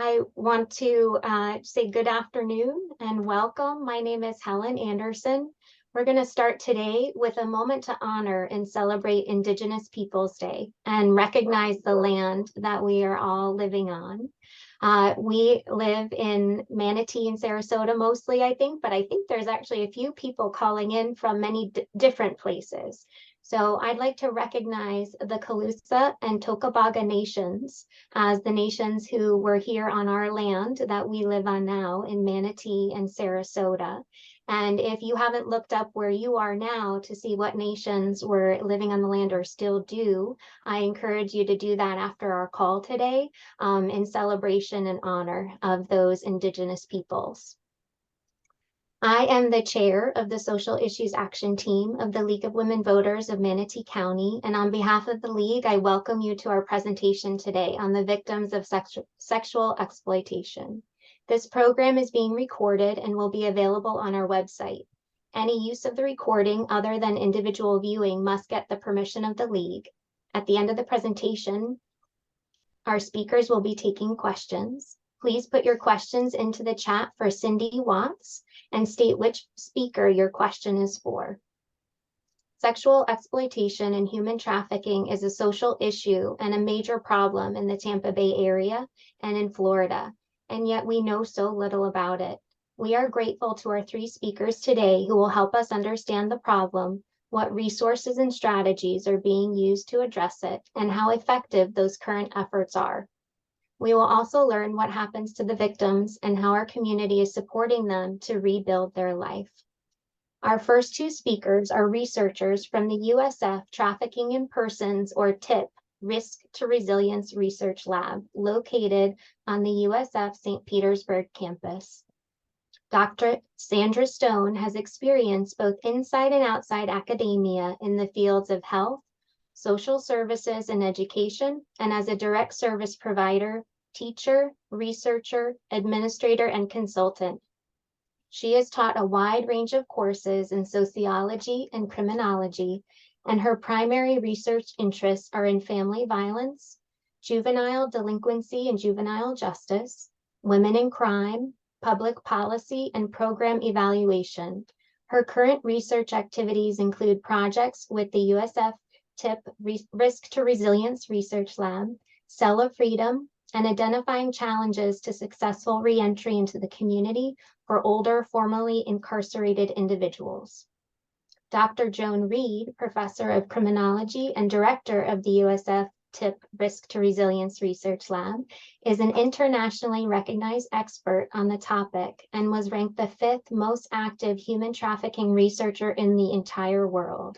I want to say good afternoon and welcome. My name is Helen Anderson. We're going to start today with a moment to honor and celebrate Indigenous Peoples Day and recognize the land that we are all living on. We live in Manatee and Sarasota mostly, I think, but I think there's actually a few people calling in from many different places. So I'd like to recognize the Calusa and Tocobaga nations as the nations who were here on our land that we live on now in Manatee and Sarasota. And if you haven't looked up where you are now to see what nations were living on the land or still do, I encourage you to do that after our call today in celebration and honor of those Indigenous peoples. I am the chair of the Social Issues Action Team of the League of Women Voters of Manatee County, and on behalf of the League, I welcome you to our presentation today on the victims of sexual exploitation. This program is being recorded and will be available on our website. Any use of the recording other than individual viewing must get the permission of the League. At the end of the presentation, our speakers will be taking questions. Please put your questions into the chat for Cindy Watts and state which speaker your question is for. Sexual exploitation and human trafficking is a social issue and a major problem in the Tampa Bay area and in Florida, and yet we know so little about it. We are grateful to our three speakers today who will help us understand the problem, what resources and strategies are being used to address it, and how effective those current efforts are. We will also learn what happens to the victims and how our community is supporting them to rebuild their life. Our first two speakers are researchers from the USF Trafficking in Persons, or TIP, Risk to Resilience Research Lab, located on the USF St. Petersburg Campus. Dr. Sandra Stone has experience both inside and outside academia in the fields of health, social services and education, and as a direct service provider, teacher, researcher, administrator, and consultant. She has taught a wide range of courses in sociology and criminology, and her primary research interests are in family violence, juvenile delinquency and juvenile justice, women in crime, public policy, and program evaluation. Her current research activities include projects with the USF TIP Risk to Resilience Research Lab, Selah Freedom, and identifying challenges to successful reentry into the community for older, formerly incarcerated individuals. Dr. Joan Reid, Professor of Criminology and Director of the USF TIP Risk to Resilience Research Lab, is an internationally recognized expert on the topic and was ranked the 5th most active human trafficking researcher in the entire world.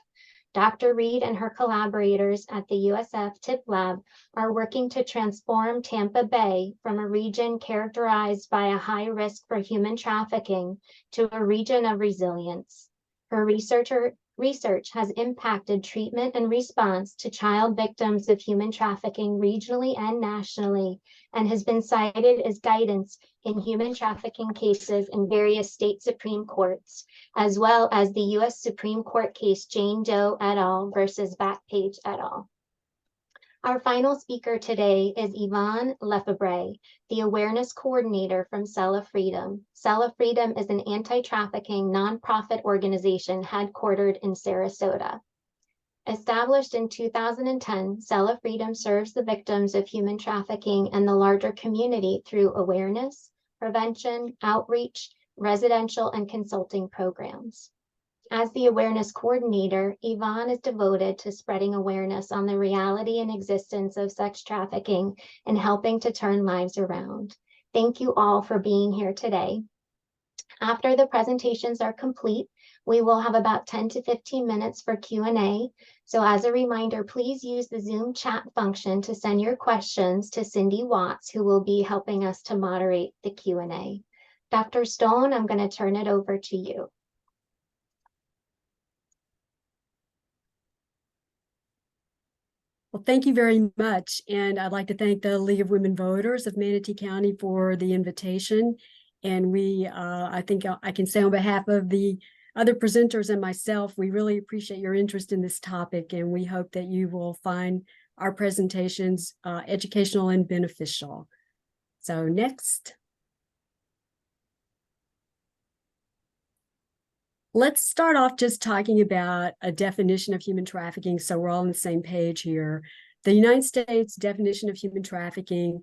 Dr. Reid and her collaborators at the USF TIP Lab are working to transform Tampa Bay from a region characterized by a high risk for human trafficking to a region of resilience. Her research has impacted treatment and response to child victims of human trafficking regionally and nationally, and has been cited as guidance in human trafficking cases in various state Supreme Courts, as well as the U.S. Supreme Court case Jane Doe et al. Versus Backpage et al. Our final speaker today is Yvonne Lefebre, the Awareness Coordinator from Selah Freedom. Selah Freedom is an anti-trafficking nonprofit organization headquartered in Sarasota. Established in 2010, Selah Freedom serves the victims of human trafficking and the larger community through awareness, prevention, outreach, residential, and consulting programs. As the awareness coordinator, Yvonne is devoted to spreading awareness on the reality and existence of sex trafficking and helping to turn lives around. Thank you all for being here today. After the presentations are complete, we will have about 10 to 15 minutes for Q&A. So as a reminder, please use the Zoom chat function to send your questions to Cindy Watts, who will be helping us to moderate the Q&A. Dr. Stone, I'm going to turn it over to you. Well, thank you very much. And I'd like to thank the League of Women Voters of Manatee County for the invitation. And I think I can say on behalf of the other presenters and myself, we really appreciate your interest in this topic. And we hope that you will find our presentations educational and beneficial. So next. Let's start off just talking about a definition of human trafficking so we're all on the same page here. The United States definition of human trafficking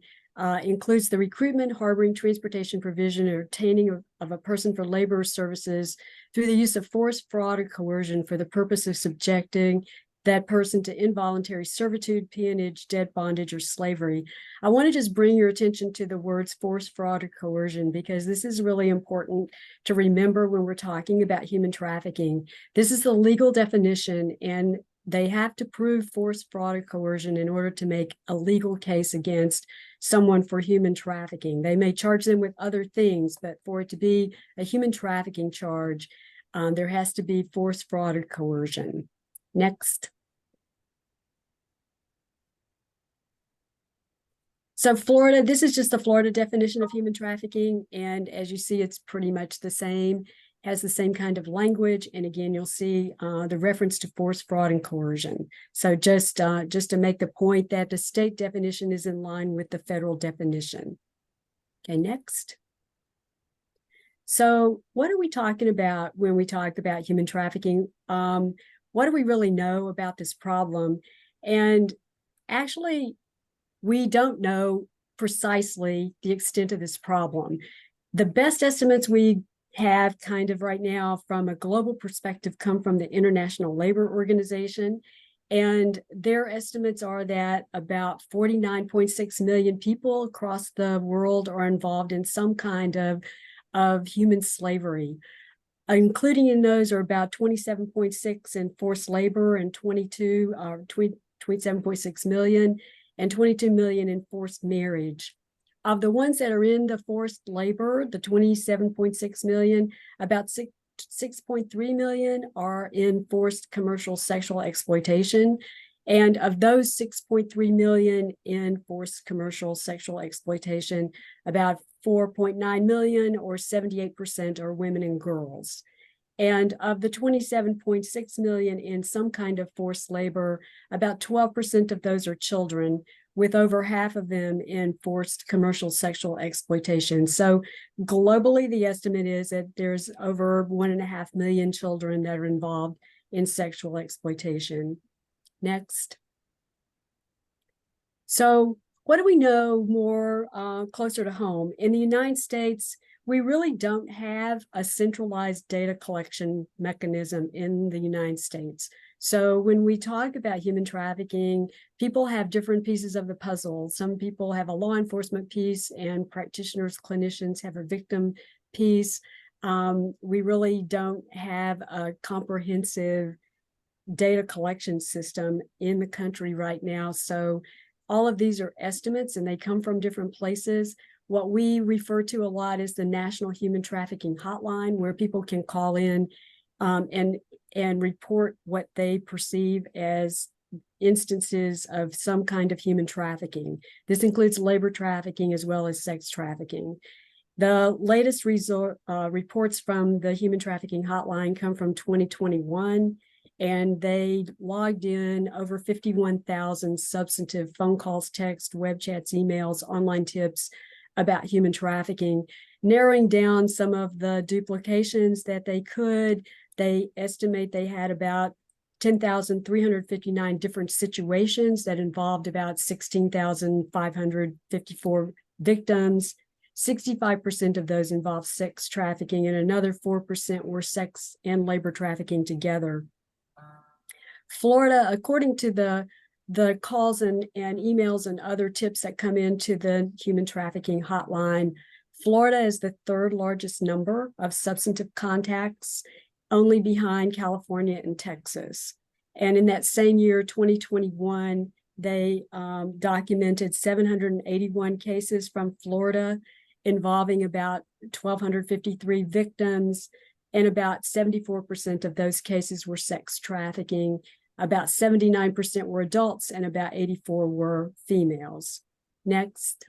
includes the recruitment, harboring, transportation, provision, or obtaining of a person for labor or services through the use of force, fraud, or coercion for the purpose of subjecting that person to involuntary servitude, peonage, debt, bondage, or slavery. I want to just bring your attention to the words force, fraud, or coercion, because this is really important to remember when we're talking about human trafficking. This is the legal definition, and they have to prove force, fraud, or coercion in order to make a legal case against someone for human trafficking. They may charge them with other things, but for it to be a human trafficking charge, there has to be force, fraud, or coercion. Next. So Florida, this is just the Florida definition of human trafficking. And as you see, it's pretty much the same, has the same kind of language. And again, you'll see the reference to force, fraud, and coercion. So just to make the point that the state definition is in line with the federal definition. Okay, next. So what are we talking about when we talk about human trafficking? What do we really know about this problem? And actually, we don't know precisely the extent of this problem. The best estimates we have kind of right now from a global perspective come from the International Labor Organization. And their estimates are that about 49.6 million people across the world are involved in some kind of human slavery. Including in those are about 27.6 in forced labor and 27.6 million and 22 million in forced marriage. Of the ones that are in the forced labor, the 27.6 million, about 6.3 million are in forced commercial sexual exploitation. And of those 6.3 million in forced commercial sexual exploitation, about 4.9 million or 78% are women and girls. And of the 27.6 million in some kind of forced labor, about 12% of those are children, with over half of them in forced commercial sexual exploitation. So globally, the estimate is that there's over 1.5 million children that are involved in sexual exploitation. Next. So what do we know more closer to home? In the United States, we really don't have a centralized data collection mechanism in the United States. So when we talk about human trafficking, people have different pieces of the puzzle. Some people have a law enforcement piece, and practitioners, clinicians have a victim piece. We really don't have a comprehensive data collection system in the country right now. So all of these are estimates, and they come from different places. What we refer to a lot is the National Human Trafficking Hotline, where people can call in and report what they perceive as instances of some kind of human trafficking. This includes labor trafficking as well as sex trafficking. The latest reports from the Human Trafficking Hotline come from 2021, and they logged in over 51,000 substantive phone calls, text, web chats, emails, online tips about human trafficking, narrowing down some of the duplications that they could. They estimate they had about 10,359 different situations that involved about 16,554 victims. 65% of those involved sex trafficking, and another 4% were sex and labor trafficking together. Florida, according to the calls and emails and other tips that come into the human trafficking hotline, Florida is the third largest number of substantive contacts, only behind California and Texas. And in that same year, 2021, they documented 781 cases from Florida involving about 1,253 victims, and about 74% of those cases were sex trafficking. About 79% were adults, and about 84 were females. Next.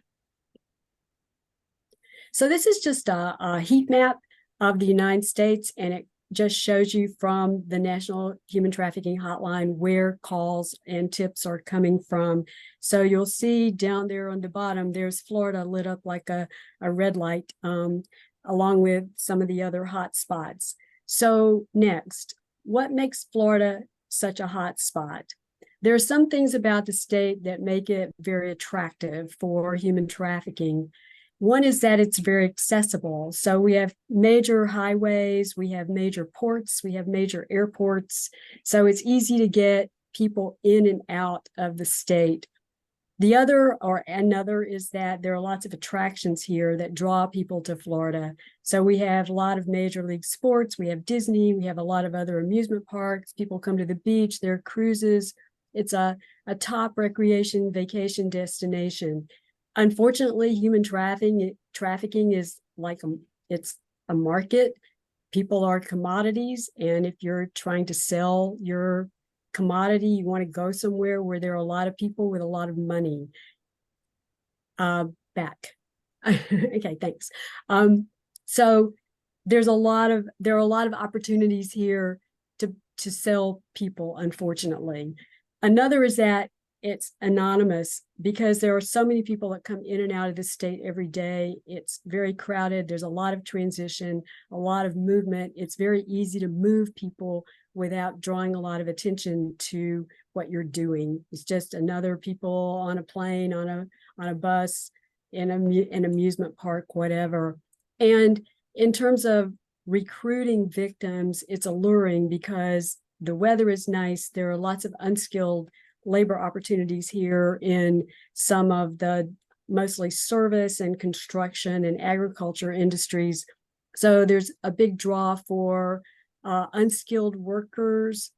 So this is just a heat map of the United States, and it just shows you from the National Human Trafficking Hotline where calls and tips are coming from. So you'll see down there on the bottom, there's Florida lit up like a red light, along with some of the other hot spots. So next, what makes Florida such a hot spot? There are some things about the state that make it very attractive for human trafficking. One is that it's very accessible. So we have major highways, we have major ports, we have major airports. So it's easy to get people in and out of the state. The other or another is that there are lots of attractions here that draw people to Florida. So we have a lot of major league sports, we have Disney, we have a lot of other amusement parks, people come to the beach, there are cruises. It's a top recreation vacation destination. Unfortunately, human trafficking is like it's a market. People are commodities, and if you're trying to sell your commodity, you want to go somewhere where there are a lot of people with a lot of money. Back. Okay, thanks. So there are a lot of opportunities here to sell people, unfortunately. Another is that it's anonymous because there are so many people that come in and out of the state every day. It's very crowded. There's a lot of transition, a lot of movement. It's very easy to move people without drawing a lot of attention to what you're doing. It's just another people on a plane, on a bus, in an amusement park, whatever. And in terms of recruiting victims, it's alluring because the weather is nice. There are lots of unskilled labor opportunities here in some of the mostly service and construction and agriculture industries. So there's a big draw for unskilled workers.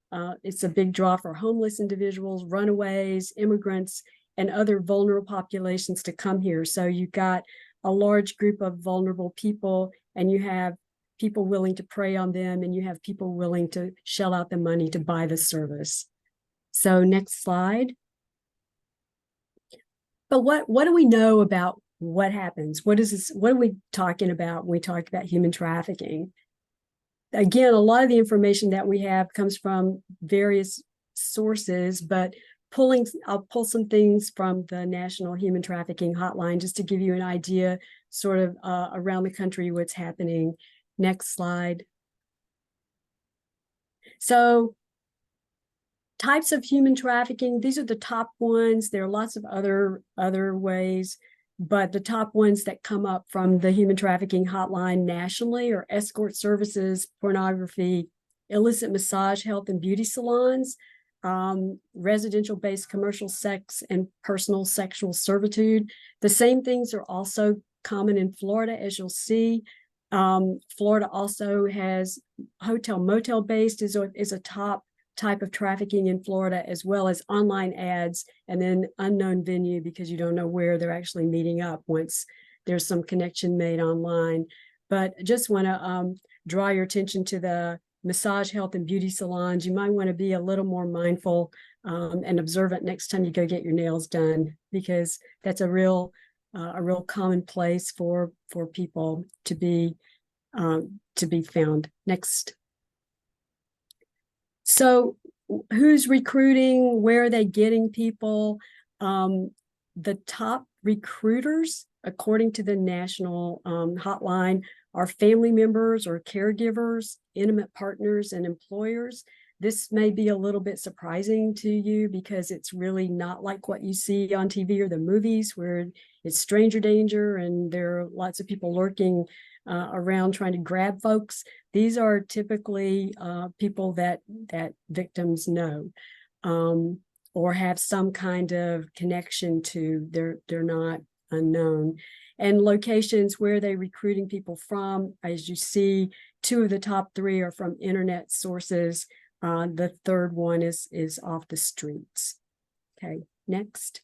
It's a big draw for homeless individuals, runaways, immigrants, and other vulnerable populations to come here. So you've got a large group of vulnerable people, and you have people willing to prey on them, and you have people willing to shell out the money to buy the service. So next slide. But what do we know about what happens? What are we talking about when we talk about human trafficking? Again, a lot of the information that we have comes from various sources, but I'll pull some things from the National Human Trafficking Hotline just to give you an idea sort of around the country what's happening. Next slide. So types of human trafficking, these are the top ones. There are lots of other ways, but the top ones that come up from the Human Trafficking Hotline nationally are escort services, pornography, illicit massage, health and beauty salons, residential-based commercial sex, and personal sexual servitude. The same things are also common in Florida, as you'll see. Florida also has motel-based is a top type of trafficking in Florida, as well as online ads, and then unknown venue because you don't know where they're actually meeting up once there's some connection made online. But just want to draw your attention to the massage, health, and beauty salons. You might want to be a little more mindful and observant next time you go get your nails done, because that's a real common place for people to be found. Next. So who's recruiting? Where are they getting people? The top recruiters, according to the national hotline, are family members or caregivers, intimate partners, and employers. This may be a little bit surprising to you because it's really not like what you see on TV or the movies, where it's stranger danger and there are lots of people lurking around trying to grab folks. These are typically people that victims know or have some kind of connection to. They're not unknown. And locations where they're recruiting people from, as you see, 2 of the top 3 are from internet sources. The third one is off the streets. Okay, next.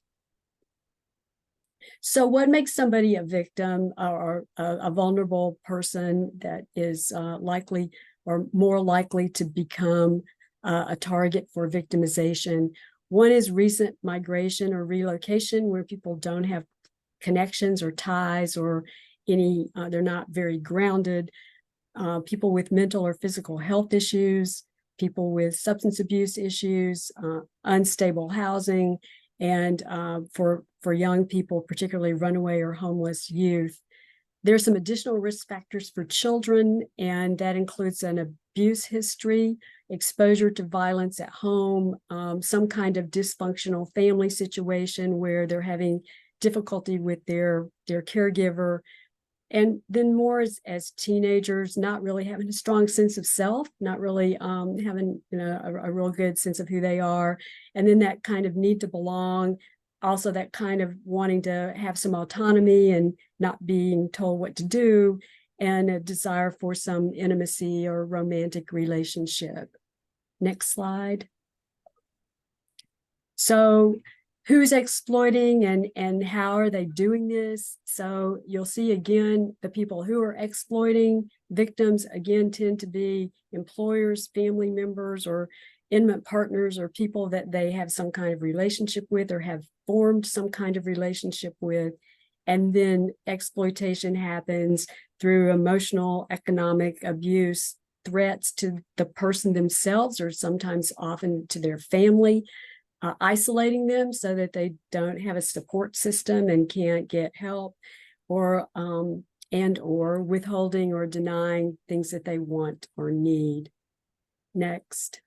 So what makes somebody a victim or a vulnerable person that is likely or more likely to become a target for victimization? One is recent migration or relocation, where people don't have connections or ties or any, they're not very grounded. people with mental or physical health issues, people with substance abuse issues, unstable housing, and for young people, particularly runaway or homeless youth. There's some additional risk factors for children, and that includes an abuse history, exposure to violence at home, some kind of dysfunctional family situation where they're having difficulty with their caregiver, and then more as teenagers, not really having a strong sense of self, not really having a real good sense of who they are, and then that kind of need to belong, also that kind of wanting to have some autonomy and not being told what to do, and a desire for some intimacy or romantic relationship. Next slide. So who's exploiting and how are they doing this? So you'll see again, the people who are exploiting victims again tend to be employers, family members, or intimate partners, or people that they have some kind of relationship with or have formed some kind of relationship with. And then exploitation happens through emotional, economic abuse, threats to the person themselves, or sometimes often to their family, isolating them so that they don't have a support system and can't get help, or or withholding or denying things that they want or need. Next.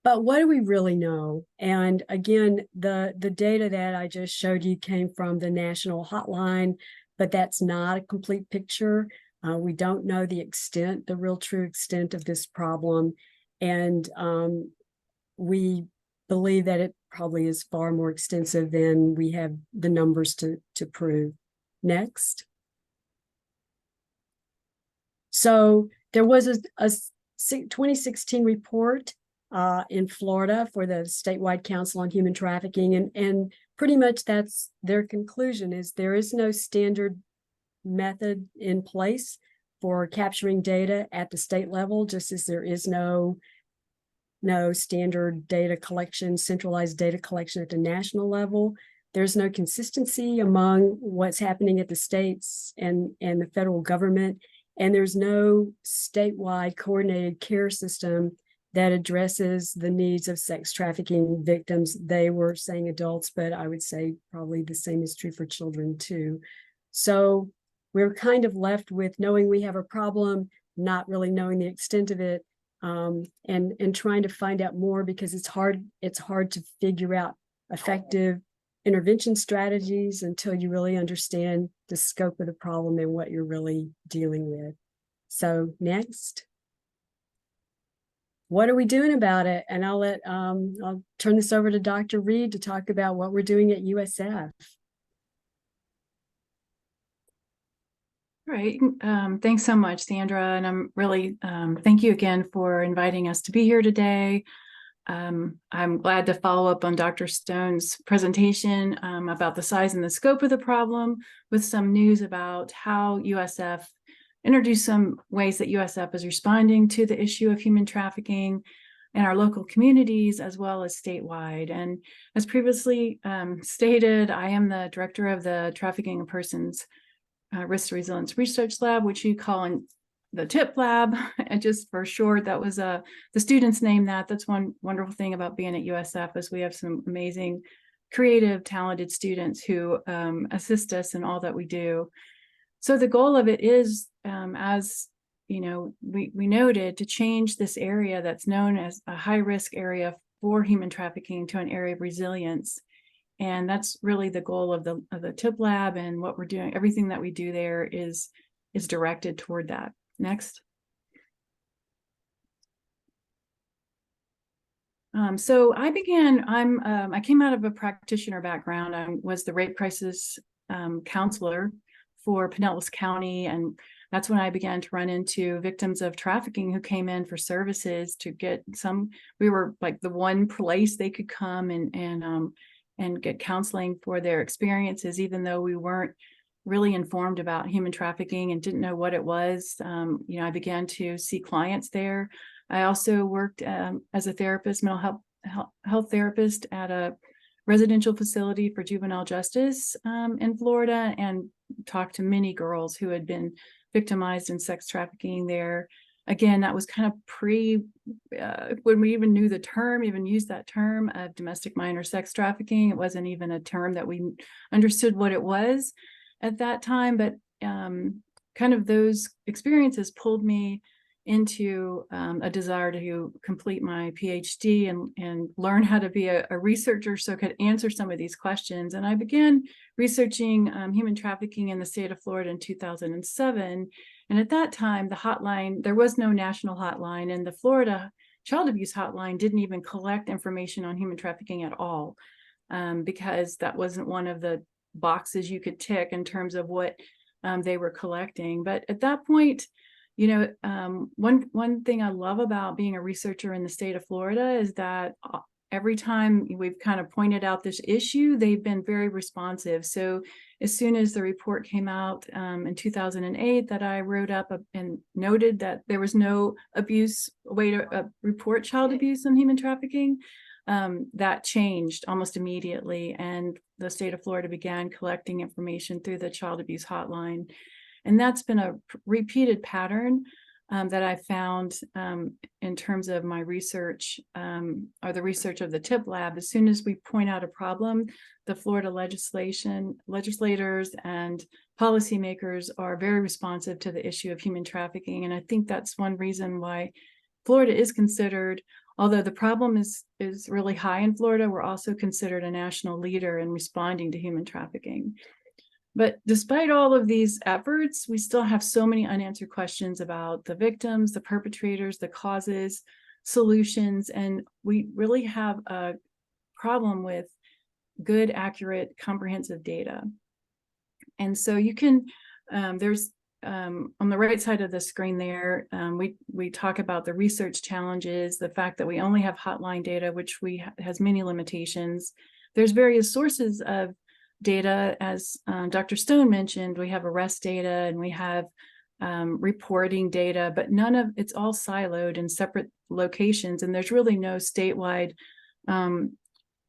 But what do we really know? And again, the data that I just showed you came from the national hotline, but that's not a complete picture. We don't know the extent, the real true extent of this problem. And we believe that it probably is far more extensive than we have the numbers to prove. Next. So there was a 2016 report in Florida for the Statewide Council on Human Trafficking, and pretty much that's their conclusion, is there is no standard method in place for capturing data at the state level, just as there is no standard data collection, centralized data collection at the national level. There's no consistency among what's happening at the states and the federal government, and there's no statewide coordinated care system that addresses the needs of sex trafficking victims. They were saying adults, but I would say probably the same is true for children too. So we're kind of left with knowing we have a problem, not really knowing the extent of it, and trying to find out more, because it's hard to figure out effective intervention strategies until you really understand the scope of the problem and what you're really dealing with. So next. What are we doing about it? And I'll turn this over to Dr. Reid to talk about what we're doing at USF. Right. Thanks so much, Sandra. And I'm really, thank you again for inviting us to be here today. I'm glad to follow up on Dr. Stone's presentation about the size and the scope of the problem with some news about how USF introduced some ways that USF is responding to the issue of human trafficking in our local communities as well as statewide. And as previously stated, I am the director of the Trafficking in Persons Risk Resilience Research Lab, which you call in the TIP Lab, and just for short, that was the students named that. That's one wonderful thing about being at USF, is we have some amazing, creative, talented students who assist us in all that we do. So the goal of it is, as you know, we noted, to change this area that's known as a high-risk area for human trafficking to an area of resilience. And that's really the goal of the TIP Lab, and what we're doing. Everything that we do there is directed toward that. Next. So I began. I came out of a practitioner background. I was the rape crisis counselor for Pinellas County, and that's when I began to run into victims of trafficking who came in for services to get some. We were like the one place they could come and get counseling for their experiences, even though we weren't really informed about human trafficking and didn't know what it was. I began to see clients there. I also worked as a therapist, mental health therapist at a residential facility for juvenile justice in Florida, and talked to many girls who had been victimized in sex trafficking there. Again, that was kind of when we even knew the term, even used that term of domestic minor sex trafficking. It wasn't even a term that we understood what it was at that time, but kind of those experiences pulled me into a desire to complete my PhD and learn how to be a researcher so I could answer some of these questions. And I began researching human trafficking in the state of Florida in 2007. And at that time, the hotline, there was no national hotline, and the Florida Child Abuse Hotline didn't even collect information on human trafficking at all, because that wasn't one of the boxes you could tick in terms of what they were collecting. But at that point, you know, one thing I love about being a researcher in the state of Florida is that every time we've kind of pointed out this issue, they've been very responsive. So as soon as the report came out in 2008 that I wrote up and noted that there was no way to report child abuse and human trafficking, that changed almost immediately. And the state of Florida began collecting information through the child abuse hotline. And that's been a repeated pattern that I found in terms of my research, or the research of the TIP lab. As soon as we point out a problem, the Florida legislators and policymakers are very responsive to the issue of human trafficking. And I think that's one reason why Florida is considered, although the problem is really high in Florida, we're also considered a national leader in responding to human trafficking. But despite all of these efforts, we still have so many unanswered questions about the victims, the perpetrators, the causes, solutions, and we really have a problem with good, accurate, comprehensive data. And so you can, there's on the right side of the screen there, we talk about the research challenges, the fact that we only have hotline data, which has many limitations. There's various sources of data, as Dr. Stone mentioned. We have arrest data and we have reporting data, but it's all siloed in separate locations, and there's really no statewide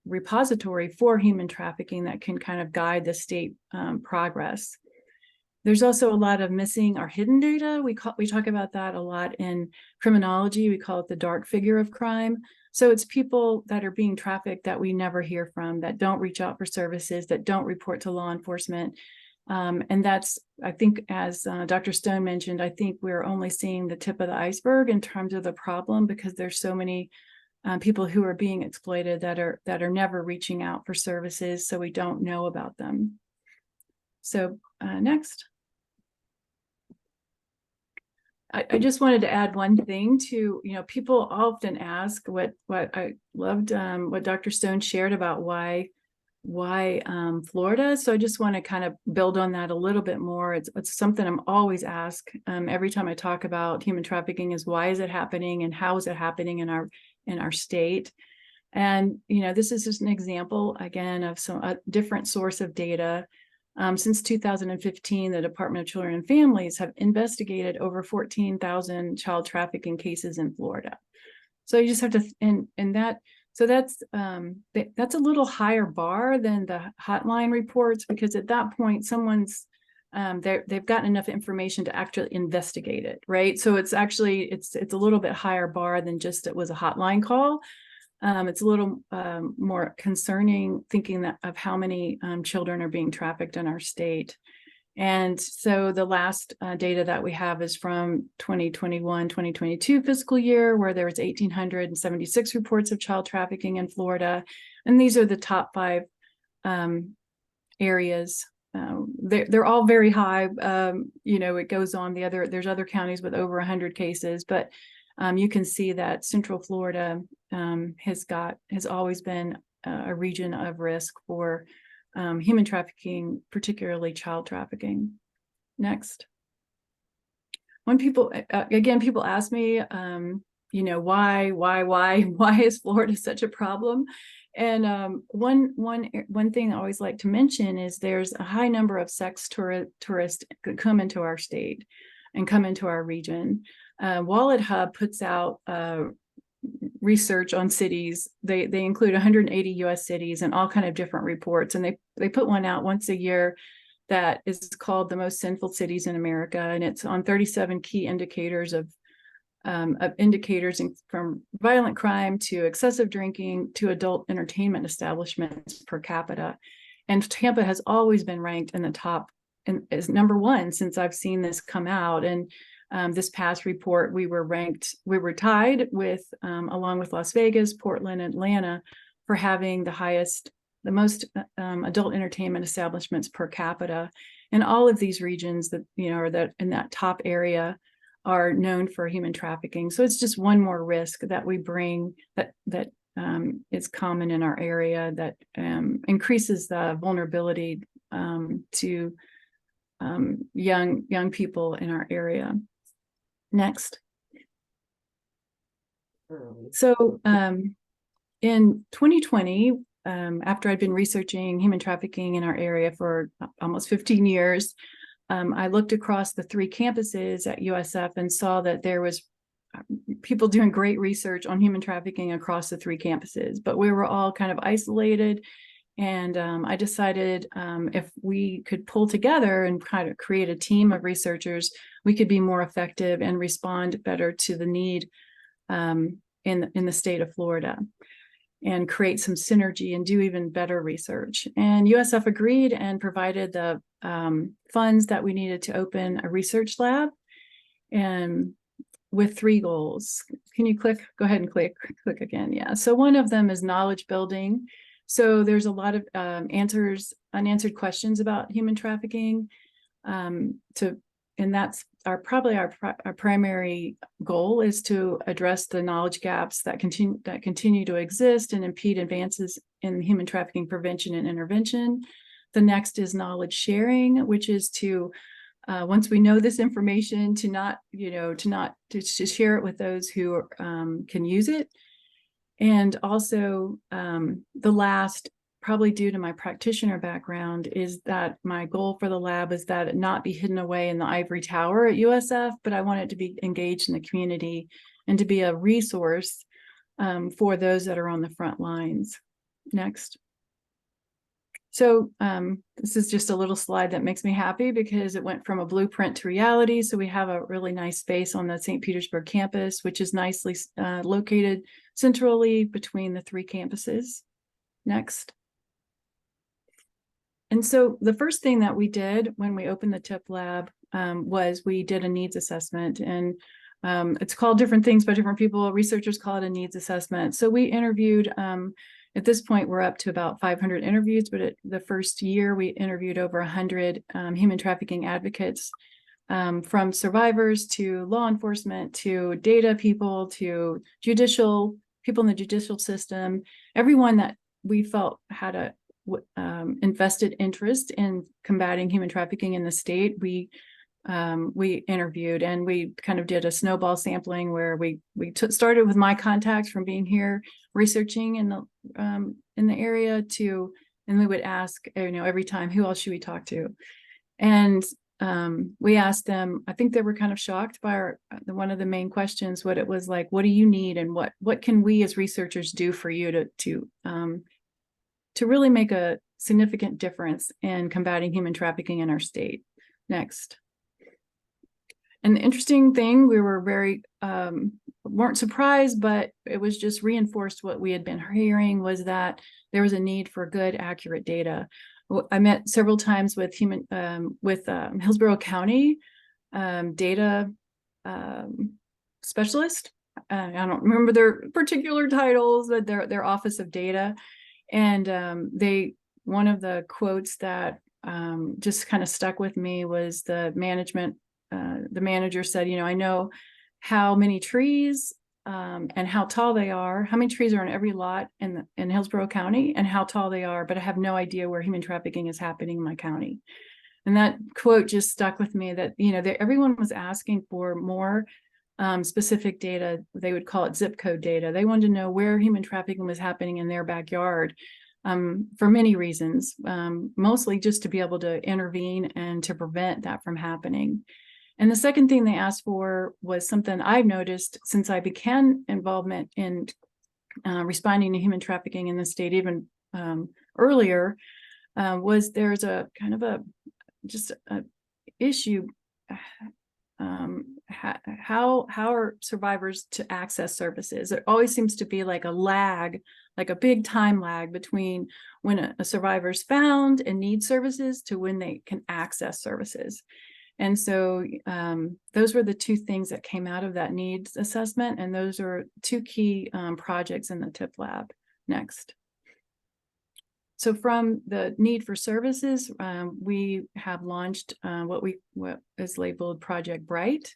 repository for human trafficking that can kind of guide the state progress. There's also a lot of missing or hidden data. We talk about that a lot in criminology. We call it the dark figure of crime. So it's people that are being trafficked that we never hear from, that don't reach out for services, that don't report to law enforcement. And that's, I think, as Dr. Stone mentioned, I think we're only seeing the tip of the iceberg in terms of the problem, because there's so many people who are being exploited that are never reaching out for services, so we don't know about them. So next. I just wanted to add one thing to, people often ask what I loved, what Dr. Stone shared about why Florida. So I just want to kind of build on that a little bit more. It's something I'm always asked every time I talk about human trafficking, is why is it happening and how is it happening in our state? And, this is just an example, again, of some different source of data. Since 2015, the Department of Children and Families have investigated over 14,000 child trafficking cases in Florida. So you just have to, so that's a little higher bar than the hotline reports, because at that point, someone's they've gotten enough information to actually investigate it, right? So it's actually it's a little bit higher bar than just it was a hotline call. It's a little more concerning, thinking of how many children are being trafficked in our state. And so the last data that we have is from 2021-2022 fiscal year, where there was 1,876 reports of child trafficking in Florida. And these are the top 5 areas. They're all very high. It goes on. There's other counties with over 100 cases, but you can see that Central Florida has always been a region of risk for human trafficking, particularly child trafficking. Next. When people ask me, why is Florida such a problem? And one thing I always like to mention is there's a high number of sex tourists that come into our state and come into our region. Wallet Hub puts out research on cities. They include 180 U.S. cities and all kind of different reports, and they put one out once a year that is called the most sinful cities in America, and it's on 37 key indicators of indicators from violent crime to excessive drinking to adult entertainment establishments per capita. And Tampa has always been ranked in the top and is number one since I've seen this come out. And this past report, we were tied with, along with Las Vegas, Portland, Atlanta, for having the most adult entertainment establishments per capita. And all of these regions that, are that in that top area are known for human trafficking. So it's just one more risk that we bring that is common in our area, that increases the vulnerability to young people in our area. Next. So in 2020, after I'd been researching human trafficking in our area for almost 15 years, I looked across the 3 campuses at USF and saw that there was people doing great research on human trafficking across the 3 campuses, but we were all kind of isolated. And I decided if we could pull together and kind of create a team of researchers, we could be more effective and respond better to the need in the state of Florida, and create some synergy and do even better research. And USF agreed and provided the funds that we needed to open a research lab, and with 3 goals. Can you go ahead and click again? Yeah. So one of them is knowledge building. So there's a lot of unanswered questions about human trafficking. And that's our primary goal, is to address the knowledge gaps that continue to exist and impede advances in human trafficking prevention and intervention. The next is knowledge sharing, which is to once we know this information, to share it with those who can use it. And also the last, probably due to my practitioner background, is that my goal for the lab is that it not be hidden away in the ivory tower at USF, but I want it to be engaged in the community and to be a resource for those that are on the front lines. Next. So this is just a little slide that makes me happy because it went from a blueprint to reality. So we have a really nice space on the St. Petersburg campus, which is nicely located centrally between the 3 campuses. Next. And so the first thing that we did when we opened the TIP lab was we did a needs assessment. And it's called different things by different people. Researchers call it a needs assessment. So we interviewed, at this point, we're up to about 500 interviews, but at the first year, we interviewed over 100 human trafficking advocates, from survivors to law enforcement to data people to people in the judicial system, everyone that we felt had a invested interest in combating human trafficking in the state. We interviewed, and we kind of did a snowball sampling where we started with my contacts from being here researching in the area and we would ask, every time, who else should we talk to? And we asked them, I think they were kind of shocked by one of the main questions, what it was like, what do you need? And what can we as researchers do for you to really make a significant difference in combating human trafficking in our state? Next. And the interesting thing, we were weren't surprised, but it was just reinforced what we had been hearing, was that there was a need for good, accurate data. I met several times with Hillsborough County data specialist. I don't remember their particular titles, but their Office of Data. And one of the quotes that just kind of stuck with me was the manager said, I know how many trees and how tall they are, how many trees are in every lot in Hillsborough County and how tall they are, but I have no idea where human trafficking is happening in my county. And that quote just stuck with me, that, everyone was asking for more specific data. They would call it zip code data. They wanted to know where human trafficking was happening in their backyard for many reasons, mostly just to be able to intervene and to prevent that from happening. And the second thing they asked for was something I've noticed since I began involvement in responding to human trafficking in the state even earlier, was there's a kind of a issue. How are survivors to access services? There always seems to be like a lag, like a big time lag between when a survivor is found and needs services to when they can access services. And so those were the two things that came out of that needs assessment. And those are two key projects in the TIP lab. Next. So from the need for services, we have launched what is labeled Project Bright,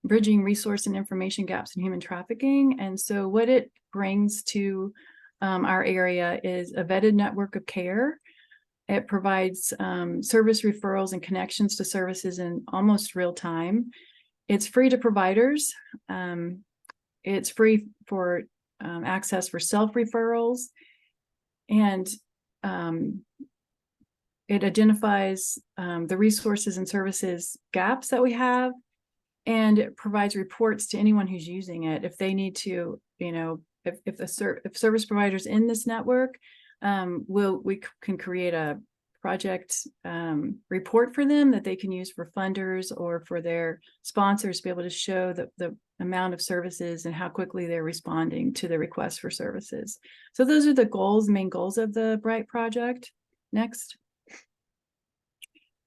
Bridging Resource and Information Gaps in Human Trafficking. And so what it brings to our area is a vetted network of care. It provides service referrals and connections to services in almost real time. It's free to providers. It's free for access for self-referrals. And it identifies the resources and services gaps that we have, and it provides reports to anyone who's using it. If they need to, if service providers in this network, we can create a project report for them that they can use for funders or for their sponsors to be able to show the amount of services and how quickly they're responding to the request for services. So those are the main goals of the Bright project. Next.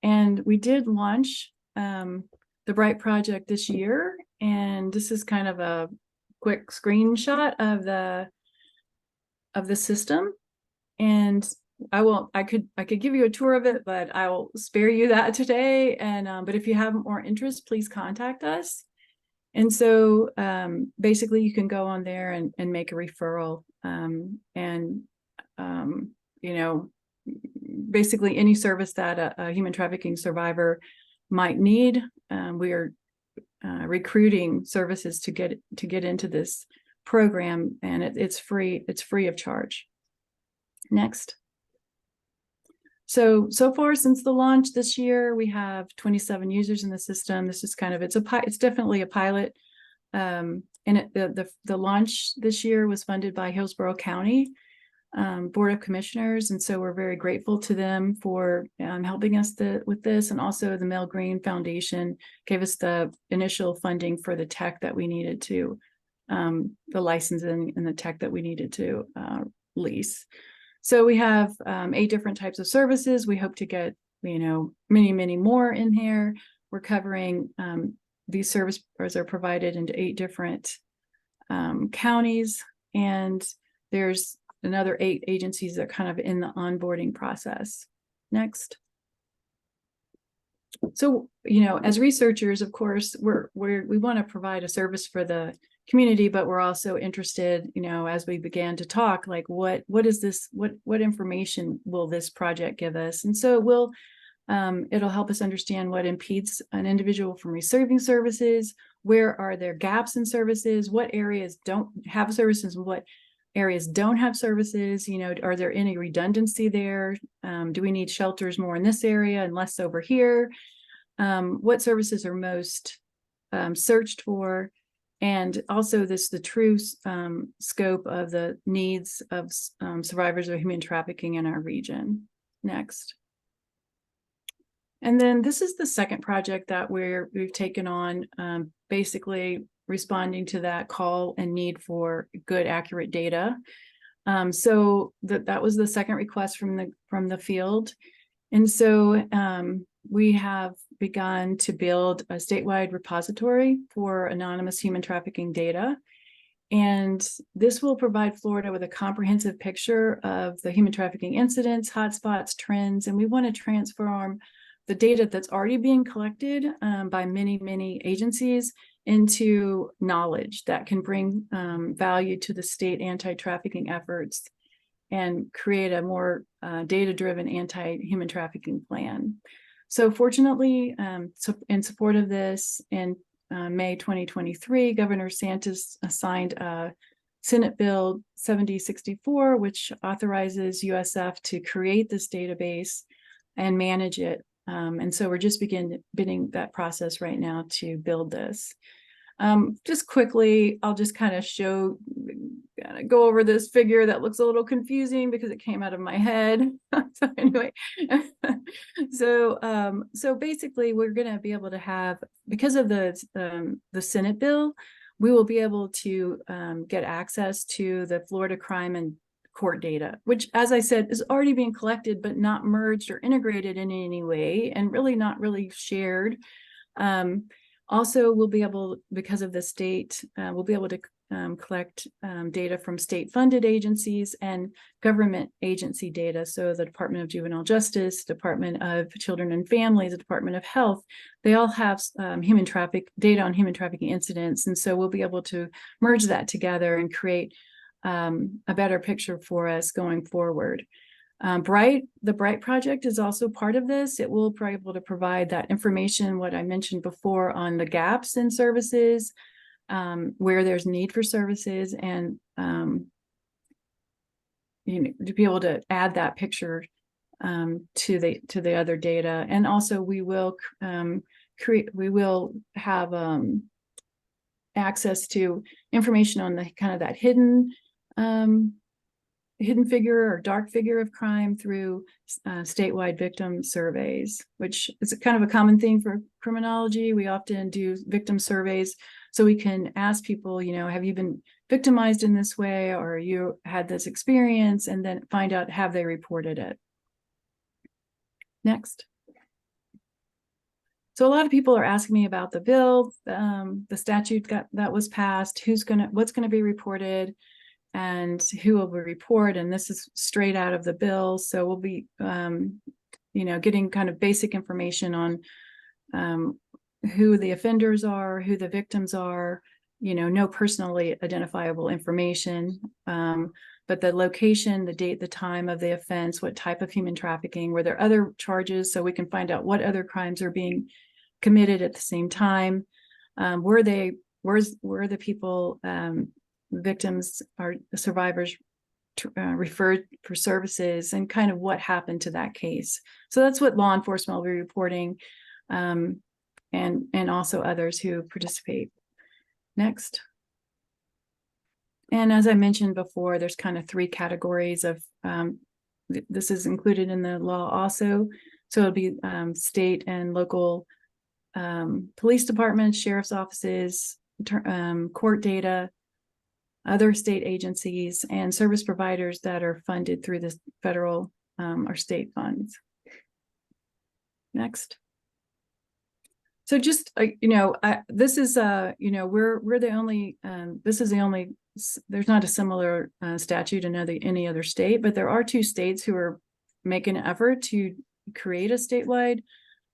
And we did launch the Bright project this year, and this is kind of a quick screenshot of the system. And I could give you a tour of it, but I will spare you that today. And but if you have more interest, please contact us. And so basically you can go on there and make a referral, basically any service that a human trafficking survivor might need. We are recruiting services to get into this program, and it's free of charge. Next. So far since the launch this year, we have 27 users in the system. This is kind of, it's definitely a pilot. And the launch this year was funded by Hillsborough County Board of Commissioners. And so we're very grateful to them for helping us with this. And also the Mel Green Foundation gave us the initial funding for the tech that we needed to, the licensing and the tech that we needed to lease. So we have 8 different types of services. We hope to get, many, many more in here. We're covering, these services are provided into 8 different counties, and there's another 8 agencies that are kind of in the onboarding process. Next. So, as researchers, of course, we want to provide a service for the community, but we're also interested, as we began to talk, like what is this, what information will this project give us? And so it'll help us understand what impedes an individual from receiving services, where are there gaps in services, what areas don't have services, and what areas don't have services, are there any redundancy there? Do we need shelters more in this area and less over here? What services are most searched for? And also the true scope of the needs of survivors of human trafficking in our region. Next. And then this is the second project that we've taken on, basically responding to that call and need for good, accurate data. So that was the second request from the field. And so we have begun to build a statewide repository for anonymous human trafficking data. And this will provide Florida with a comprehensive picture of the human trafficking incidents, hotspots, trends, and we want to transform the data that's already being collected by many, many agencies into knowledge that can bring value to the state anti-trafficking efforts and create a more data-driven anti-human trafficking plan. So fortunately, in support of this, in May 2023, Governor DeSantis signed Senate Bill 7064, which authorizes USF to create this database and manage it And so we're just beginning that process right now to build this. Just quickly, I'll just kind of go over this figure that looks a little confusing because it came out of my head. So anyway, so basically we're going to be able to have, because of the Senate bill, we will be able to get access to the Florida crime and court data, which, as I said, is already being collected, but not merged or integrated in any way, and really not really shared. Also, we'll be able, because of the state, we'll be able to collect data from state-funded agencies and government agency data. So the Department of Juvenile Justice, Department of Children and Families, the Department of Health, they all have data on human trafficking incidents. And so we'll be able to merge that together and create a better picture for us going forward. The BRIGHT project is also part of this. It will be able to provide that information, what I mentioned before, on the gaps in services, where there's need for services, and to be able to add that picture to the other data. And also we will have access to information on the kind of that hidden figure or dark figure of crime through statewide victim surveys, which is kind of a common thing for criminology. We often do victim surveys so we can ask people, have you been victimized in this way, or you had this experience, and then find out, have they reported it? Next. So a lot of people are asking me about the bill, the statute that was passed, what's going to be reported, and who will report. And this is straight out of the bill. So we'll be, getting kind of basic information on who the offenders are, who the victims are, no personally identifiable information, but the location, the date, the time of the offense, what type of human trafficking, were there other charges, so we can find out what other crimes are being committed at the same time. Were the people, victims or survivors, referred for services, and kind of what happened to that case. So that's what law enforcement will be reporting, and also others who participate. Next. And as I mentioned before, there's kind of three categories of, this is included in the law also. So it'll be state and local police departments, sheriff's offices, court data, other state agencies, and service providers that are funded through the federal or state funds. Next. So just, this is, we're the only, this is the only, there's not a similar statute in any other state, but there are two states who are making an effort to create a statewide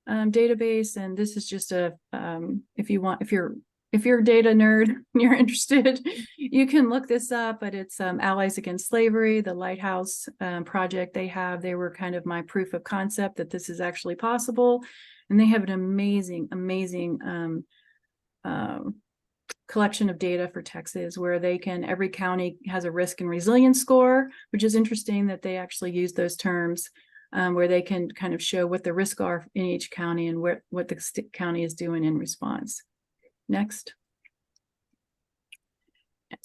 database. And this is just if you're a data nerd and you're interested, you can look this up, but it's Allies Against Slavery, the Lighthouse project they were kind of my proof of concept that this is actually possible. And they have an amazing collection of data for Texas, where every county has a risk and resilience score, which is interesting that they actually use those terms, where they can kind of show what the risks are in each county and what the county is doing in response. Next.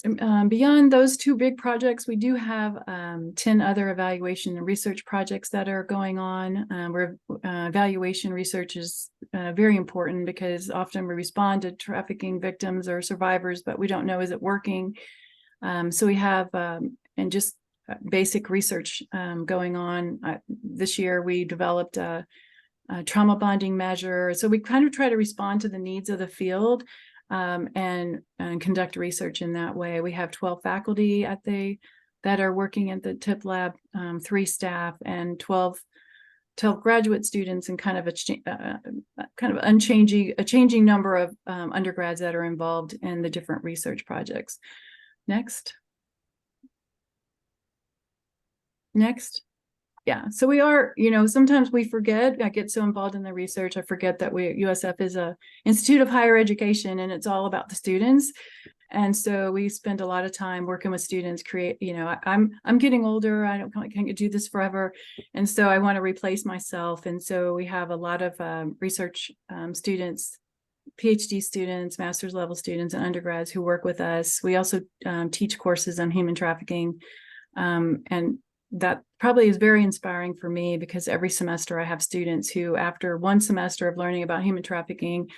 Beyond those two big projects, we do have 10 other evaluation and research projects that are going on. Where evaluation research is very important, because often we respond to trafficking victims or survivors, but we don't know, is it working? So we have, and just basic research going on. This year we developed a trauma bonding measure. So we kind of try to respond to the needs of the field, and conduct research in that way. We have 12 faculty that are working at the TIP lab, 3 staff, and 12 graduate students, and kind of a changing number of undergrads that are involved in the different research projects. Next. Yeah, so we are, sometimes we forget. I get so involved in the research, I forget that USF is a institute of higher education, and it's all about the students. And so we spend a lot of time working with students, I'm getting older. I can't do this forever. And so I want to replace myself. And so we have a lot of research students, PhD students, master's level students, and undergrads who work with us. We also teach courses on human trafficking. And that probably is very inspiring for me, because every semester I have students who, after one semester of learning about human trafficking,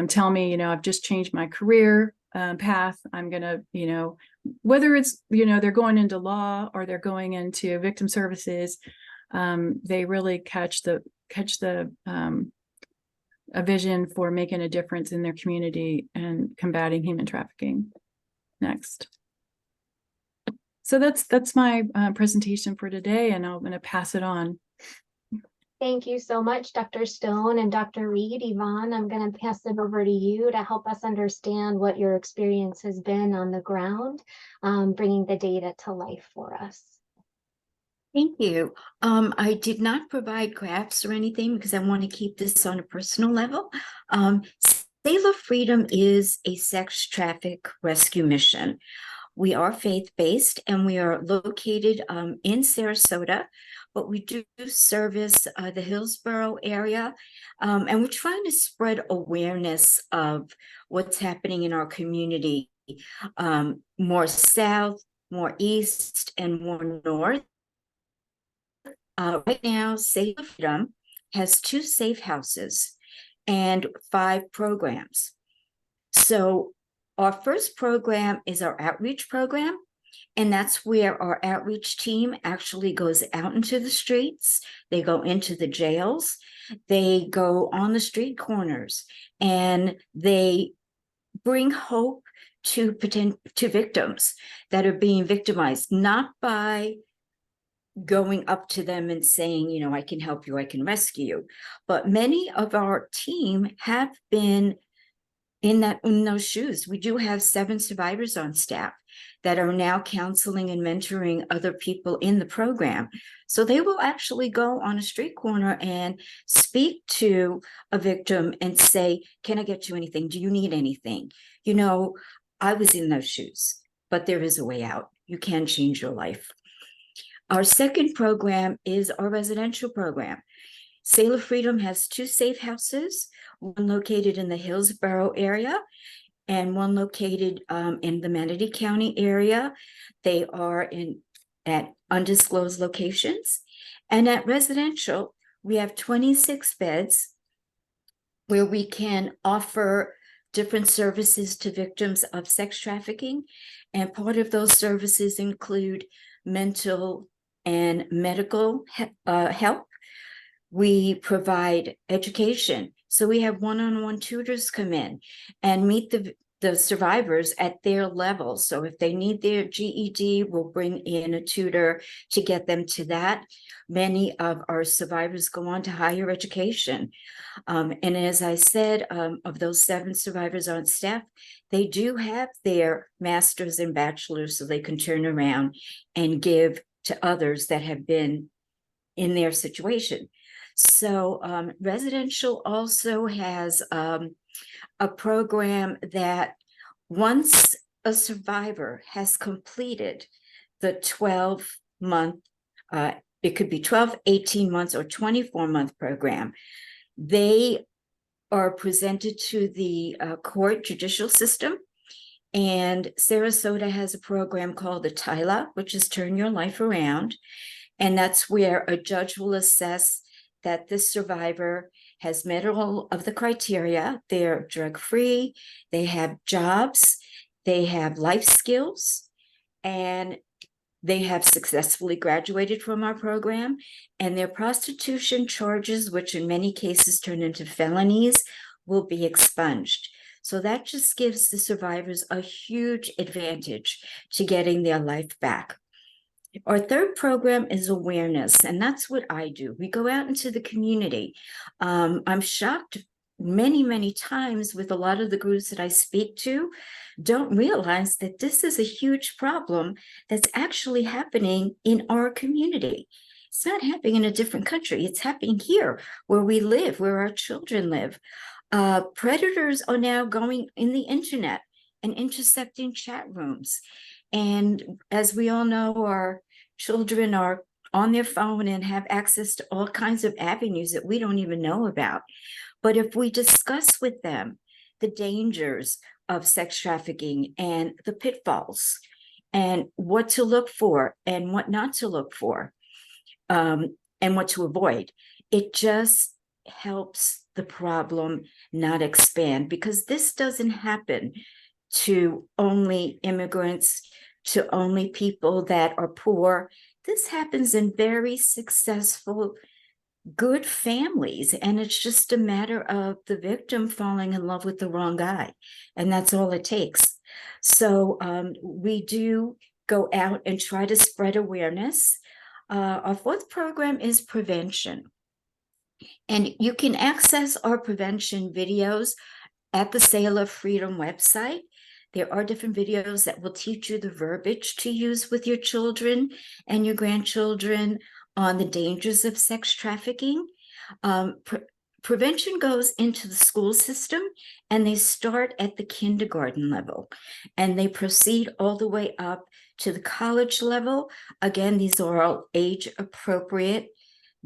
tell me, I've just changed my career path. I'm going to, whether it's, they're going into law or they're going into victim services, they really catch a vision for making a difference in their community and combating human trafficking. Next. So that's my presentation for today, and I'm going to pass it on. Thank you so much, Dr. Stone and Dr. Reid. Yvonne, I'm going to pass it over to you to help us understand what your experience has been on the ground, bringing the data to life for us. Thank you. I did not provide graphs or anything because I want to keep this on a personal level. Selah Freedom is a sex traffic rescue mission. We are faith-based and we are located in Sarasota, but we do service the Hillsborough area, and we're trying to spread awareness of what's happening in our community, more south, more east, and more north. Right now, Selah Freedom has 2 safe houses and 5 programs. So our first program is our outreach program, and that's where our outreach team actually goes out into the streets. They go into the jails, they go on the street corners, and they bring hope to victims that are being victimized, not by going up to them and saying, I can help you, I can rescue you. But many of our team have been in those shoes. We do have 7 survivors on staff that are now counseling and mentoring other people in the program. So they will actually go on a street corner and speak to a victim and say, can I get you anything? Do you need anything? I was in those shoes, but there is a way out. You can change your life. Our second program is our residential program. Selah Freedom has 2 safe houses, one located in the Hillsborough area and one located in the Manatee County area. They are at undisclosed locations. And at residential, we have 26 beds where we can offer different services to victims of sex trafficking. And part of those services include mental and medical help. We provide education. So we have one-on-one tutors come in and meet the survivors at their level. So if they need their GED, we'll bring in a tutor to get them to that. Many of our survivors go on to higher education. And as I said, of those 7 survivors on staff, they do have their master's and bachelor's, so they can turn around and give to others that have been in their situation. So residential also has a program that once a survivor has completed the 12-month, it could be 12, 18 months, or 24-month program, they are presented to the court judicial system. And Sarasota has a program called the TILA, which is Turn Your Life Around. And that's where a judge will assess that this survivor has met all of the criteria. They're drug-free, they have jobs, they have life skills, and they have successfully graduated from our program. And their prostitution charges, which in many cases turn into felonies, will be expunged. So that just gives the survivors a huge advantage to getting their life back. Our third program is awareness, and that's what I do. We go out into the community. I'm shocked many times with a lot of the groups that I speak to don't realize that this is a huge problem that's actually happening in our community. It's not happening in a different country. It's happening here where we live, where our children live. Predators are now going in the internet and intercepting chat rooms. And as we all know, our children are on their phone and have access to all kinds of avenues that we don't even know about. But if we discuss with them the dangers of sex trafficking and the pitfalls and what to look for and what not to look for, and what to avoid, it just helps the problem not expand, because this doesn't happen to only immigrants, to only people that are poor. This happens in very successful, good families, and it's just a matter of the victim falling in love with the wrong guy, and that's all it takes. So we do go out and try to spread awareness. Our fourth program is prevention, and you can access our prevention videos at the Selah Freedom website. There are different videos that will teach you the verbiage to use with your children and your grandchildren on the dangers of sex trafficking. Prevention goes into the school system, and they start at the kindergarten level, and they proceed all the way up to the college level. Again, these are all age-appropriate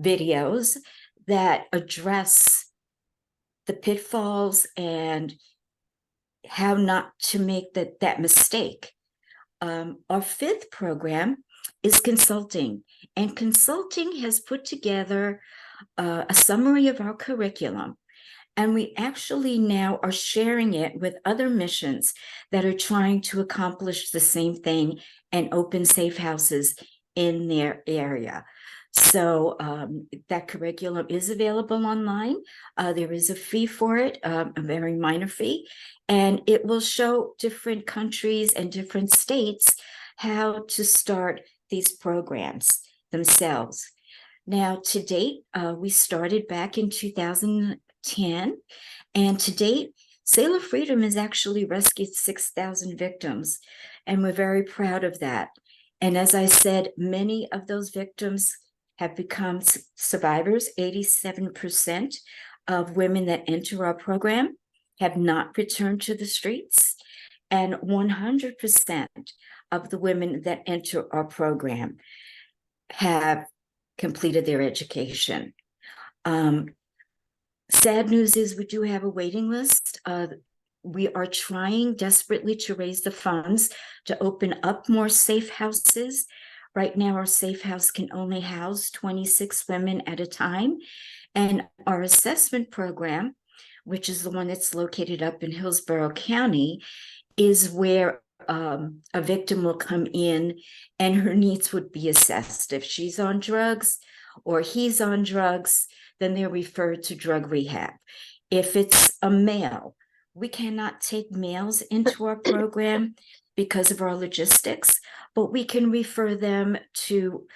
videos that address the pitfalls and how not to make that mistake. Our fifth program is consulting, and consulting has put together a summary of our curriculum, and we actually now are sharing it with other missions that are trying to accomplish the same thing and open safe houses in their area. So that curriculum is available online. There is a fee for it, a very minor fee, and it will show different countries and different states how to start these programs themselves. Now, to date, we started back in 2010, and to date, Selah Freedom has actually rescued 6,000 victims, and we're very proud of that. And as I said, many of those victims have become survivors. 87% of women that enter our program have not returned to the streets, and 100% of the women that enter our program have completed their education. Sad news is we do have a waiting list. We are trying desperately to raise the funds to open up more safe houses. Right now, our safe house can only house 26 women at a time. And our assessment program, which is the one that's located up in Hillsborough County, is where a victim will come in and her needs would be assessed. If she's on drugs or he's on drugs, then they're referred to drug rehab. If it's a male, we cannot take males into our program because of our logistics, but we can refer them to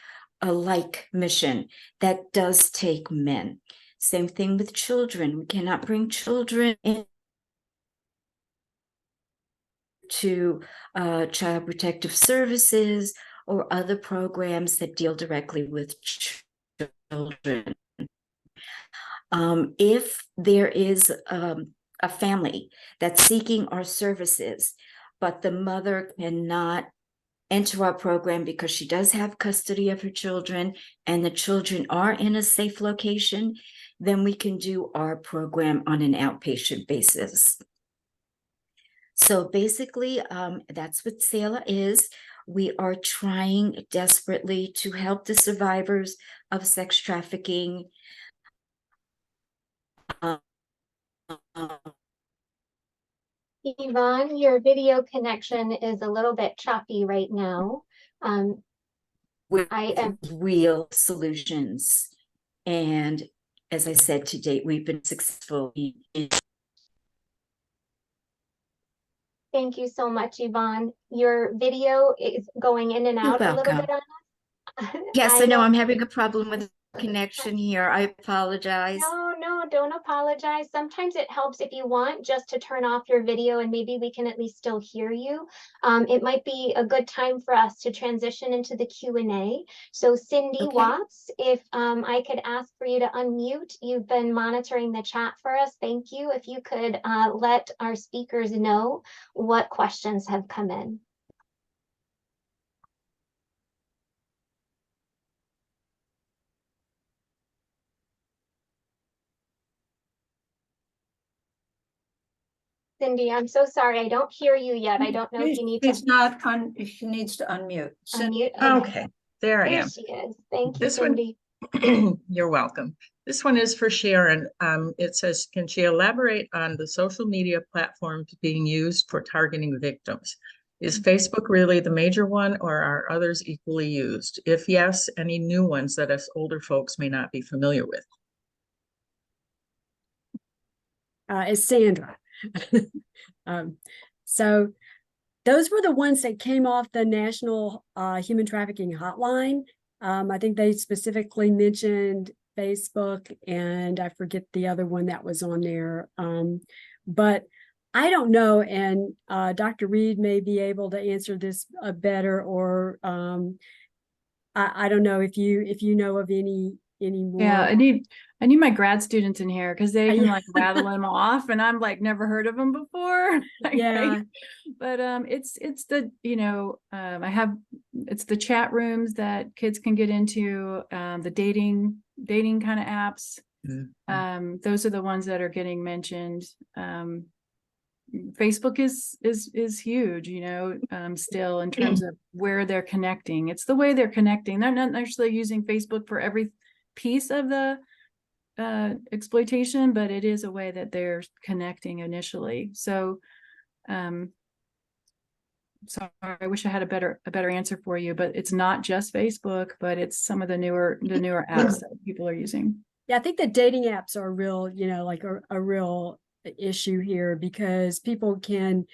a like mission that does take men. Same thing with children. We cannot bring children in to Child Protective Services or other programs that deal directly with children. If there is a family that's seeking our services, but the mother cannot enter our program because she does have custody of her children and the children are in a safe location, then we can do our program on an outpatient basis. So basically, that's what Selah is. We are trying desperately to help the survivors of sex trafficking. Yvonne, your video connection is a little bit choppy right now. With I am real solutions. And as I said, to date, we've been successful in. Thank you so much, Yvonne. Your video is going in and out a little bit on us. Yes, I know I'm having a problem with connection here. I apologize. No, no, don't apologize. Sometimes it helps if you want just to turn off your video and maybe we can at least still hear you. It might be a good time for us to transition into the Q&A. So Cindy Okay. Watts, if I could ask for you to unmute. You've been monitoring the chat for us. Thank you. If you could let our speakers know what questions have come in. Cindy, I'm so sorry. I don't hear you yet. I don't know if you need to She's not on, she needs to unmute. unmute. Okay, there I There am. she is. Thank you, This one- Cindy. You're welcome. This one is for Sharon. It says, can she elaborate on the social media platforms being used for targeting victims? Is Facebook really the major one, or are others equally used? If yes, any new ones that us older folks may not be familiar with? It's Sandra. So those were the ones that came off the National Human Trafficking Hotline. I think they specifically mentioned Facebook, and I forget the other one that was on there. But I don't know, and Dr. Reid may be able to answer this better, or I don't know if you know of any more. Yeah, I need my grad students in here because they can Yeah. like rattle them off, and I'm like never heard of them before. Yeah. But it's the it's the chat rooms that kids can get into, the dating kind of apps. Mm-hmm. Those are the ones that are getting mentioned. Facebook is huge, still in terms of where they're connecting. It's the way they're connecting. They're not actually using Facebook for every piece of the exploitation, but it is a way that they're connecting initially. So sorry, I wish I had a better answer for you, but it's not just Facebook, but it's some of the newer apps that people are using. Yeah, I think the dating apps are real, like a real issue here, because people can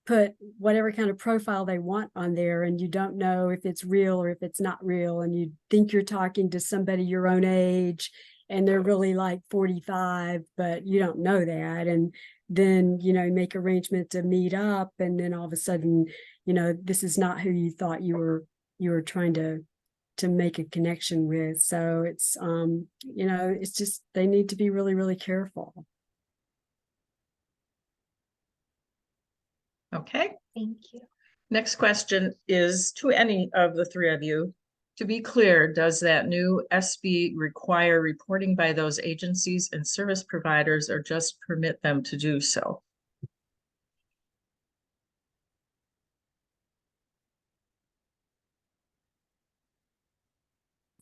put whatever kind of profile they want on there, and you don't know if it's real or if it's not real, and you think you're talking to somebody your own age and they're really like 45, but you don't know that. And then make arrangement to meet up, and then all of a sudden this is not who you thought you were trying to make a connection with. So it's it's just, they need to be really, really careful. Okay. Thank you. Next question is to any of the three of you. To be clear, does that new SB require reporting by those agencies and service providers, or just permit them to do so?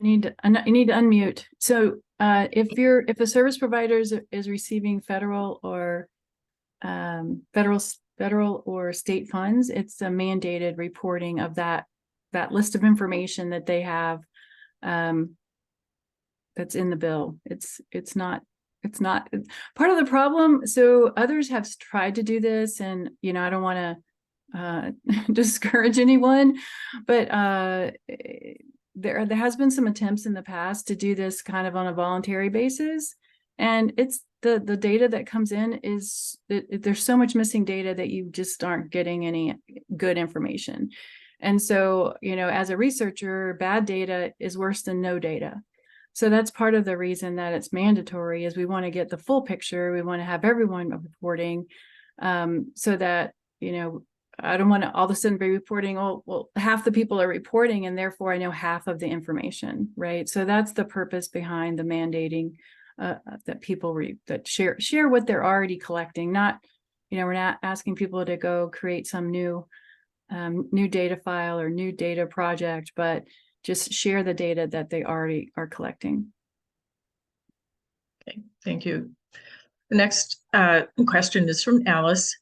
You need to unmute. So if a service provider is receiving federal or state funds, it's a mandated reporting of that list of information that they have, that's in the bill. It's not part of the problem. So others have tried to do this, and I don't want to discourage anyone, but there has been some attempts in the past to do this kind of on a voluntary basis, and it's the data that comes in is there's so much missing data that you just aren't getting any good information. And so as a researcher, bad data is worse than no data. So that's part of the reason that it's mandatory, is we want to get the full picture. We want to have everyone reporting, so that I don't want to all of a sudden be reporting, oh, well, half the people are reporting, and therefore I know half of the information, right? So that's the purpose behind the mandating that people that share what they're already collecting. Not, we're not asking people to go create some new data file or new data project, but just share the data that they already are collecting. Okay, thank you. The next question is from Alice.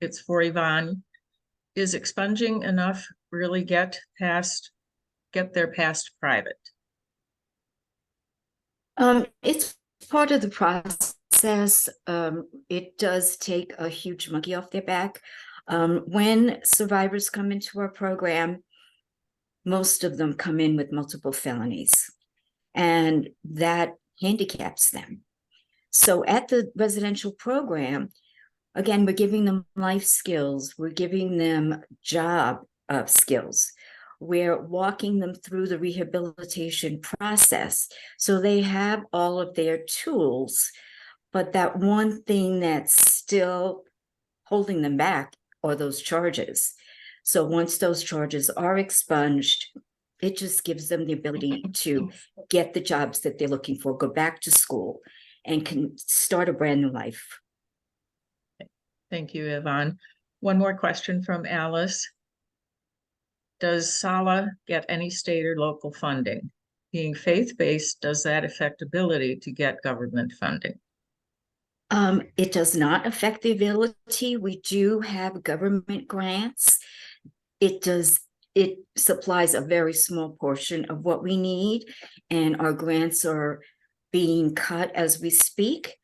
It's for Yvonne. Is expunging enough really get there past private? It's part of the process. It does take a huge monkey off their back. When survivors come into our program, most of them come in with multiple felonies, and that handicaps them. So at the residential program, again, we're giving them life skills, we're giving them job skills. We're walking them through the rehabilitation process. So they have all of their tools, but that one thing that's still holding them back are those charges. So once those charges are expunged, it just gives them the ability to get the jobs that they're looking for, go back to school, and can start a brand new life. Thank you, Yvonne. One more question from Alice. Does Selah get any state or local funding? Being faith-based, does that affect ability to get government funding? It does not affect the ability. We do have government grants. It supplies a very small portion of what we need, and our grants are being cut as we speak.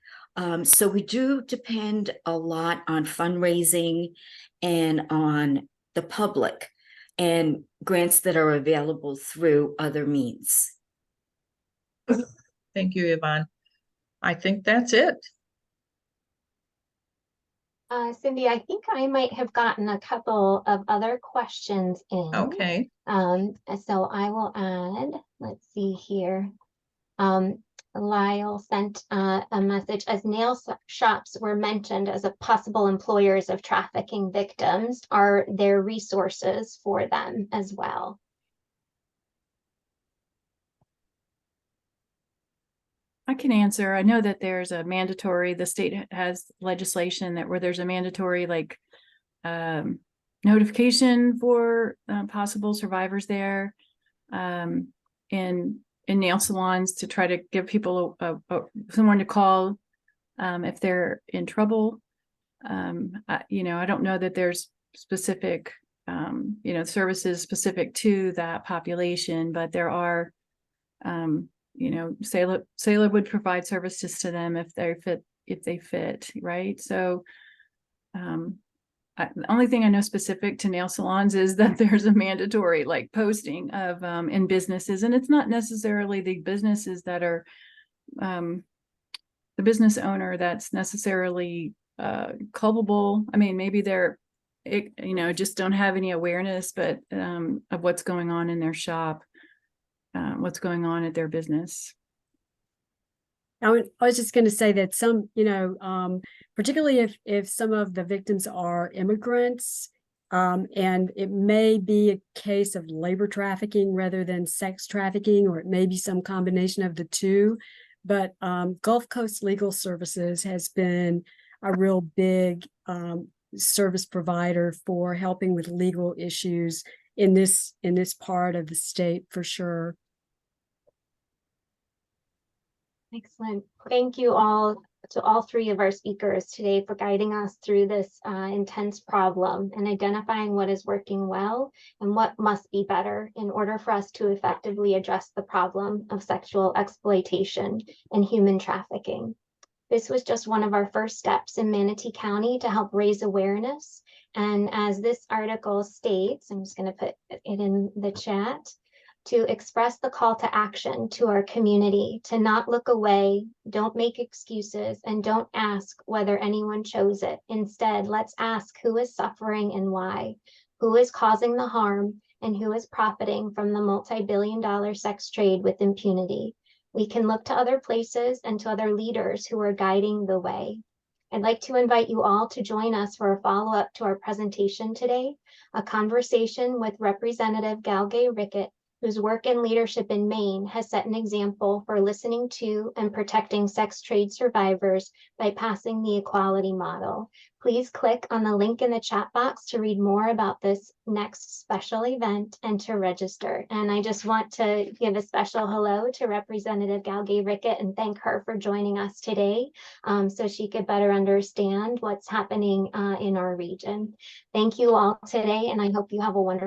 So we do depend a lot on fundraising and on the public and grants that are available through other means. Thank you, Yvonne. I think that's it. Cindy, I think I might have gotten a couple of other questions in. Okay. So I will add, let's see here. Lyle sent a message as nail shops were mentioned as a possible employers of trafficking victims. Are there resources for them as well? I can answer. I know that there's a mandatory, the state has legislation that where there's a mandatory like notification for possible survivors there in nail salons to try to give people someone to call if they're in trouble. I don't know that there's specific services specific to that population, but there are Selah would provide services to them if they fit, right? So the only thing I know specific to nail salons is that there's a mandatory like posting of in businesses, and it's not necessarily the businesses that are the business owner that's necessarily culpable. I mean, maybe they're just don't have any awareness, but of what's going on in their shop. What's going on at their business. I was just going to say that some, particularly if some of the victims are immigrants, and it may be a case of labor trafficking rather than sex trafficking, or it may be some combination of the two. But Gulf Coast Legal Services has been a real big service provider for helping with legal issues in this part of the state for sure. Excellent. Thank you all to all three of our speakers today for guiding us through this intense problem and identifying what is working well and what must be better in order for us to effectively address the problem of sexual exploitation and human trafficking. This was just one of our first steps in Manatee County to help raise awareness. And as this article states, I'm just going to put it in the chat, to express the call to action to our community to not look away, don't make excuses, and don't ask whether anyone chose it. Instead, let's ask who is suffering and why, who is causing the harm, and who is profiting from the multi-billion-dollar sex trade with impunity. We can look to other places and to other leaders who are guiding the way. I'd like to invite you all to join us for a follow-up to our presentation today, a conversation with Representative Galgay Rickett, whose work and leadership in Maine has set an example for listening to and protecting sex trade survivors by passing the equality model. Please click on the link in the chat box to read more about this next special event and to register. And I just want to give a special hello to Representative Galgay Rickett and thank her for joining us today so she could better understand what's happening in our region. Thank you all today, and I hope you have a wonderful